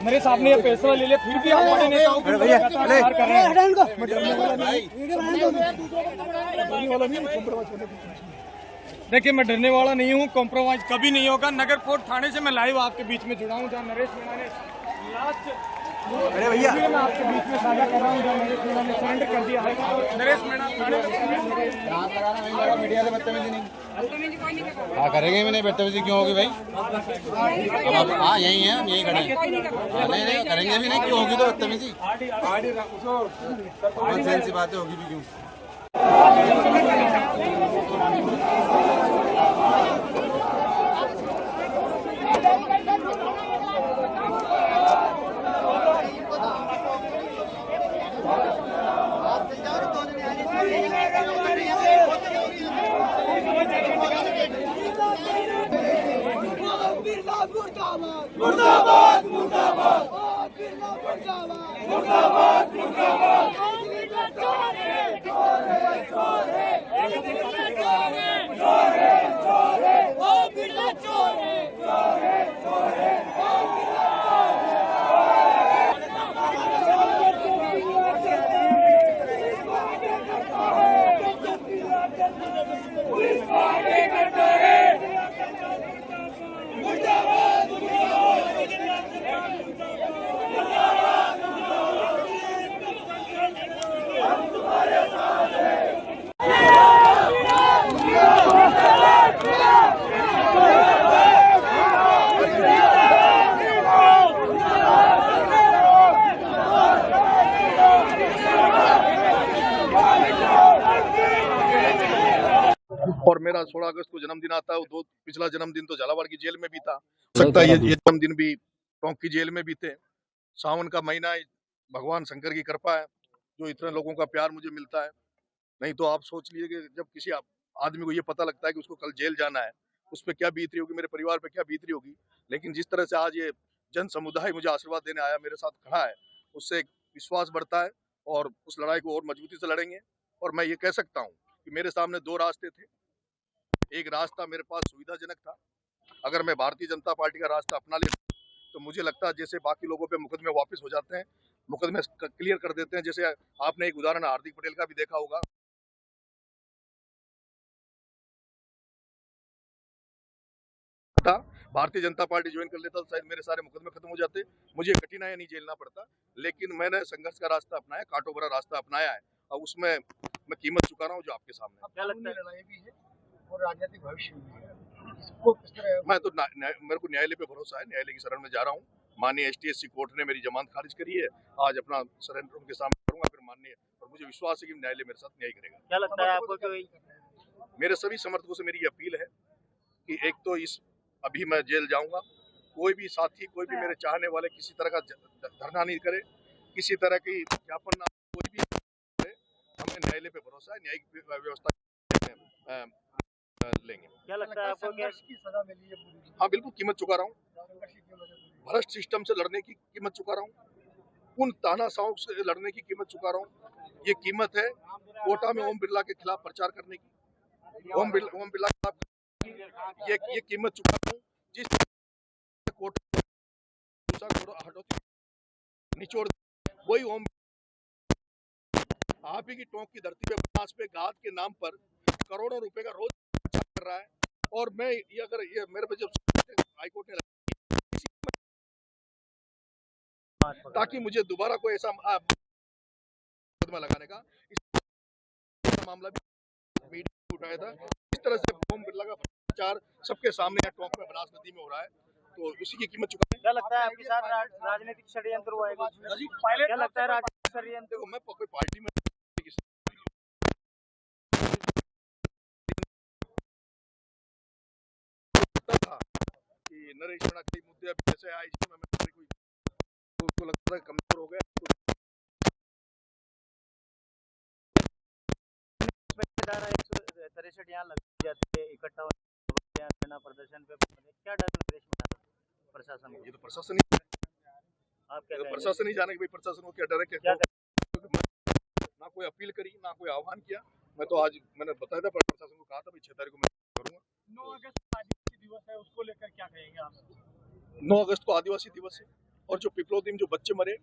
मेरे साहब ने ये फैसला ले लिया, फिर भी आप बड़े नेताओं को लगातार कर रहे हैं। देखिए, मैं डरने वाला नहीं हूँ, कॉम्प्रोमाइज कभी नहीं होगा। नगर कोर्ट थाने से मैं लाइव आपके बीच में जुड़ा हूँ, जहाँ नरेश मीणा ने लास्ट अरे भैया मैं आपके बीच में साझा कर रहा हूँ, जहाँ नरेश मीणा ने सरेंडर कर दिया है। नरेश मीणा थाने मीडिया से बदतमीजी नहीं हाँ करेंगे भी नहीं, बदतमीजी क्यों होगी भाई? हाँ यही है, हम यही खड़े हैं। नहीं करेंगे भी नहीं, क्यों होगी तो बदतमीजी? सी बातें होगी भी क्यों? मुर्दाबाद मुर्दाबाद मुर्दाबाद मुर्दाबाद और मेरा 16 अगस्त को जन्मदिन आता है, वो पिछला जन्मदिन तो झालावाड़ की जेल में भी था। सकता है ये जन्मदिन भी टोंक की जेल में बीते। सावन का महीना है, भगवान शंकर की कृपा है जो इतने लोगों का प्यार मुझे मिलता है। नहीं तो आप सोच लीजिए कि जब किसी आदमी को ये पता लगता है कि उसको कल जेल जाना है, उस पर क्या बीत रही होगी, मेरे परिवार पे क्या बीत रही होगी। लेकिन जिस तरह से आज ये जन समुदाय मुझे आशीर्वाद देने आया, मेरे साथ खड़ा है, उससे एक विश्वास बढ़ता है और उस लड़ाई को और मजबूती से लड़ेंगे। और मैं ये कह सकता हूँ कि मेरे सामने दो रास्ते थे। एक रास्ता मेरे पास सुविधाजनक था, अगर मैं भारतीय जनता पार्टी का रास्ता अपना लेता तो मुझे लगता है जैसे बाकी लोगों पे मुकदमे वापस हो जाते हैं, मुकदमे क्लियर कर देते हैं। जैसे आपने एक उदाहरण हार्दिक पटेल का भी देखा होगा, भारतीय जनता पार्टी ज्वाइन कर लेता तो शायद मेरे सारे मुकदमे खत्म हो जाते, मुझे कठिनाइयां नहीं झेलना पड़ता। लेकिन मैंने संघर्ष का रास्ता अपनाया, कांटो भरा रास्ता अपनाया है और उसमें मैं कीमत चुका रहा हूँ जो आपके सामने। क्या लगता है लड़ाई भी है और राजनीतिक भविष्य भी है, मैं तो मेरे को न्यायालय पे भरोसा है, न्यायालय की शरण में जा रहा हूँ। माननीय STSC कोर्ट ने मेरी जमानत खारिज करी है, आज अपना सरेंडर उनके सामने करूंगा, फिर माननीय और मुझे विश्वास है कि न्यायालय मेरे साथ न्याय करेगा। क्या लगता है आपको कि मेरे सभी समर्थकों से मेरी अपील है कि एक तो अभी मैं जेल जाऊंगा, कोई भी साथी, कोई भी मेरे चाहने वाले किसी तरह का धरना नहीं करे, किसी तरह की ज्ञापन ना, कोई भी करे। हमें न्यायालय पे भरोसा है, न्यायिक व्यवस्था लेंगे। क्या लगता है आपको की सजा मिली है पूरी? हाँ बिल्कुल, कीमत चुका रहा हूँ, भ्रष्ट सिस्टम से लड़ने की कीमत चुका रहा हूँ, उन तानाशाहों से लड़ने की कीमत चुका रहा हूँ। ये कीमत है कोटा में ओम बिरला के खिलाफ प्रचार करने की, ओम बिरला के खिलाफ ये कीमत चुका रहा हूँ। जिस कोटा निचोड़ वही ओम आप ही की टोंक की धरती पे बांस पे गाद के नाम पर करोड़ों रुपए का रोज कर रहा है। और मैं ये अगर ये मेरे पे जब हाईकोर्ट ने ताकि मुझे दोबारा कोई ऐसा मुकदमा लगाने का मामला भी मीडिया उठाया था। इस तरह से ओम बिरला का प्रचार सबके सामने टॉप में बनास नदी में हो रहा है, तो इसी की कीमत चुका है। क्या लगता है आपके साथ राजनीतिक षड्यंत्र हुआ है? क्या लगता है राजनीतिक षड्यंत्र? मैं कोई पार्टी में था कि नरेश मीणा कई मुद्दे अभी जैसे आईजी में कोई उसको लगता है कमजोर हो गया। कैसेट यहाँ लग जाती है, इकट्ठा होने यहाँ करना प्रदर्शन पे, क्या डर नरेश मीणा का प्रशासन को? ये तो प्रशासन ही आप क्या ये तो कहेंगे? प्रशासन ही जाने कि भाई प्रशासन को क्या डर है, क्या ना कोई अपील करी ना कोई आह्वान किया। मैं तो आज मैंने बताया था प्रशासन को, कहा था भाई 6 तारीख को मैं करूंगा। 9 अगस्त आदिवासी दिवस है, उसको लेकर क्या कहेंगे आप? 9 अगस्त को आदिवासी दिवस है और जो पिपलोदी में जो बच्चे मरे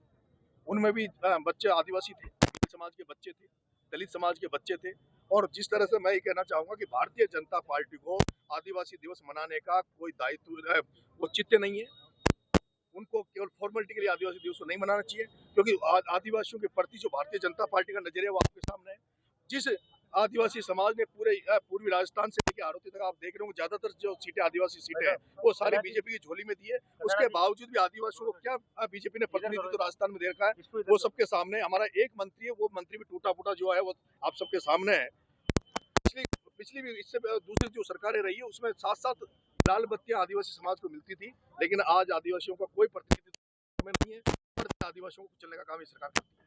उनमें भी बच्चे आदिवासी थे, समाज के बच्चे थे, दलित समाज के बच्चे थे। और जिस तरह से मैं ये कहना चाहूंगा कि भारतीय जनता पार्टी को आदिवासी दिवस मनाने का कोई दायित्व वो चित्त नहीं है। उनको केवल फॉर्मेलिटी के लिए आदिवासी दिवस को नहीं मनाना चाहिए, क्योंकि आदिवासियों के प्रति जो भारतीय जनता पार्टी का नजरिया वो आपके सामने है। जिस आदिवासी समाज ने पूरे पूर्वी राजस्थान से लेकर आरोती तक आप देख रहे हो, ज्यादातर जो सीटें आदिवासी सीटें हैं वो सारी बीजेपी की झोली में दी है। उसके बावजूद भी आदिवासियों को क्या बीजेपी ने प्रतिनिधित्व तो राजस्थान में दे रखा है, वो सबके सामने। हमारा एक मंत्री है, वो मंत्री भी टूटा फूटा जो है वो आप सबके सामने है। पिछली भी इससे दूसरी जो सरकारें रही है उसमें साथ साथ लाल बत्तियां आदिवासी समाज को मिलती थी, लेकिन आज आदिवासियों का कोई प्रतिनिधित्व में नहीं है। आदिवासियों को चलने का काम ये सरकार करती है।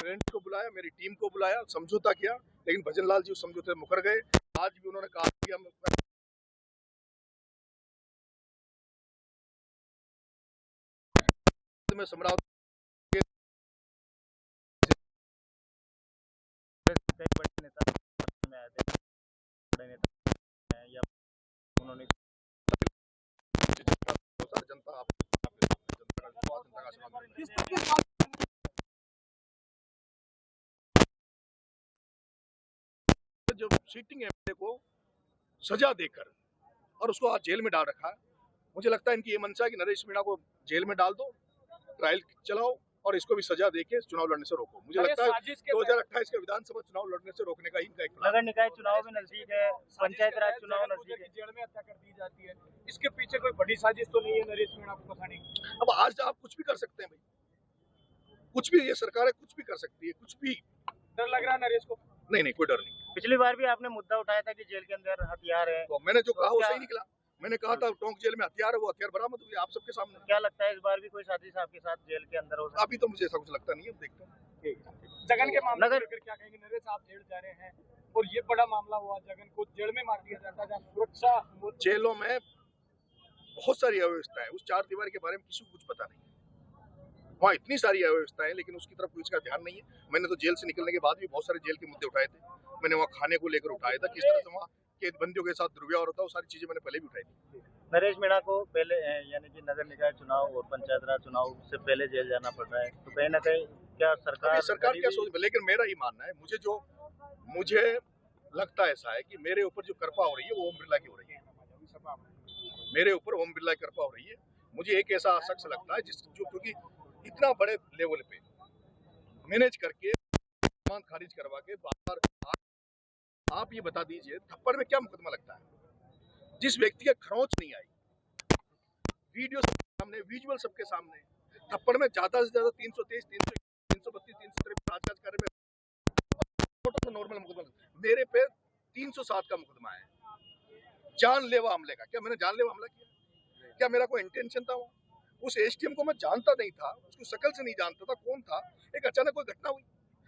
फ्रेंड को बुलाया, मेरी टीम को बुलाया, समझौता किया, लेकिन भजन लाल जी उस समझौते से मुकर गए। आज भी उन्होंने कहा कि हम में सम्राट कई बड़े नेता में आए थे, बड़े नेता हैं या उन्होंने जनता जनता का आशीर्वाद जो सीटिंग एमएलए को सजा देकर और उसको आज जेल में डाल रखा है। मुझे लगता है इनकी ये मंशा है कि नरेश मीणा को जेल में डाल दो, ट्रायल चलाओ और इसको भी सजा देके चुनाव लड़ने से रोको। मुझे लगता है 2028 के विधानसभा चुनाव लड़ने से रोकने का इनका एक प्लान। नगर निकाय चुनाव भी नजदीक है, पंचायत राज चुनाव नजदीक है, जेल में हत्या कर दी जाती है, इसके पीछे कोई बड़ी साजिश तो नहीं है नरेश मीणा को फंसाने की? अब आज आप कुछ भी कर सकते हैं भाई, कुछ भी, ये सरकार है, कुछ भी कर सकती है, कुछ भी। डर लग रहा है नरेश को? नहीं, कोई डर नहीं। पिछली बार भी आपने मुद्दा उठाया था कि जेल के अंदर हथियार है, तो मैंने जो कहा वो सही निकला। मैंने कहा था टोंक जेल में हथियार है, वो हथियार बरामद हुए आप सबके सामने। क्या लगता है इस बार भी कोई साजिश आपके साथ जेल के अंदर हो सकती अभी तो मुझे ऐसा कुछ लगता नहीं है, देखते हैं। जगन के मामले में क्या कहेंगे? नरेश आप जेल जा रहे हैं और ये बड़ा मामला हुआ, जगन को जेल में मार दिया जाता है, सुरक्षा जेलों में बहुत सारी अव्यवस्था है, उस 4 दीवार के बारे में किसी को कुछ पता नहीं। वहाँ इतनी सारी अव्यवस्था है, लेकिन उसकी तरफ किसी का ध्यान नहीं है। मैंने तो जेल से निकलने के बाद भी बहुत सारे जेल के मुद्दे उठाए थे। मैंने वहाँ खाने को लेकर उठाया था, किस तरह से वहाँ कैद बंदियों के साथ दुर्व्यवहार होता है, वो सारी चीजें मैंने पहले भी उठाई थी। नरेश मीणा को पहले यानी कि नगर निकाय चुनाव और पंचायत राज चुनाव से पहले जेल जाना पड़ रहा है, तो कहीं ना कहीं क्या सरकार क्या सोच, लेकिन मेरा ही मानना है, मुझे लगता ऐसा है कि मेरे ऊपर जो कृपा हो रही है वो ओम बिरला की हो रही है। मेरे ऊपर ओम बिरला की कृपा हो रही है। मुझे एक ऐसा शख्स लगता है क्योंकि इतना बड़े लेवल पे मैनेज करके मामला खारिज करवा के बार आप ये बता दीजिए थप्पड़ में क्या मुकदमा लगता है? जिस व्यक्ति का खरोंच नहीं आई, वीडियो सबके सामने, विजुअल सबके सामने, थप्पड़ में ज्यादा से ज्यादा 323, 332, 353 आज कार्य में नॉर्मल मुकदमा। मेरे पे 307 का मुकदमा है, जानलेवा हमले का। क्या मैंने जानलेवा हमला किया? क्या मेरा कोई इंटेंशन था? उस एसटीएम को मैं जानता नहीं था, उसको शकल से नहीं जानता था कौन था। एक अचानक कोई घटना हुई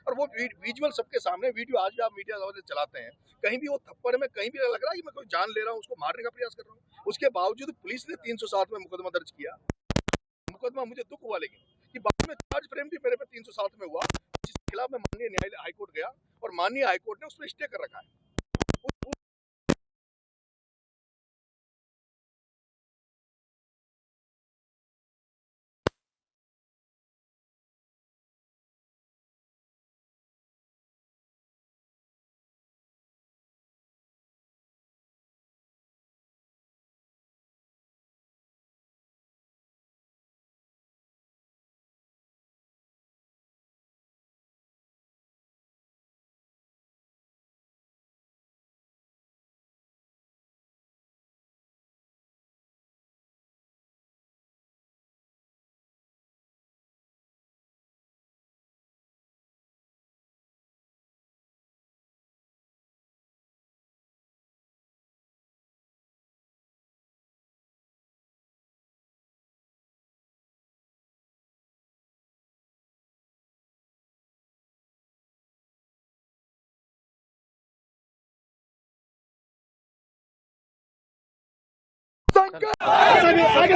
और वो विजुअल सबके सामने, वीडियो आज भी आप मीडिया वाले चलाते हैं, कहीं भी वो थप्पड़ में कहीं भी लग रहा है कि मैं कोई जान ले रहा हूँ, उसको मारने का प्रयास कर रहा हूँ। उसके बावजूद पुलिस ने 307 में मुकदमा दर्ज किया। मुकदमा मुझे दुख हुआ, लेकिन कि बाद में चार्ज फ्रेम भी मेरे पे 307 में हुआ, जिसके खिलाफ मैं माननीय न्यायालय हाईकोर्ट गया और माननीय हाईकोर्ट ने उस पर स्टे कर रखा है। आगे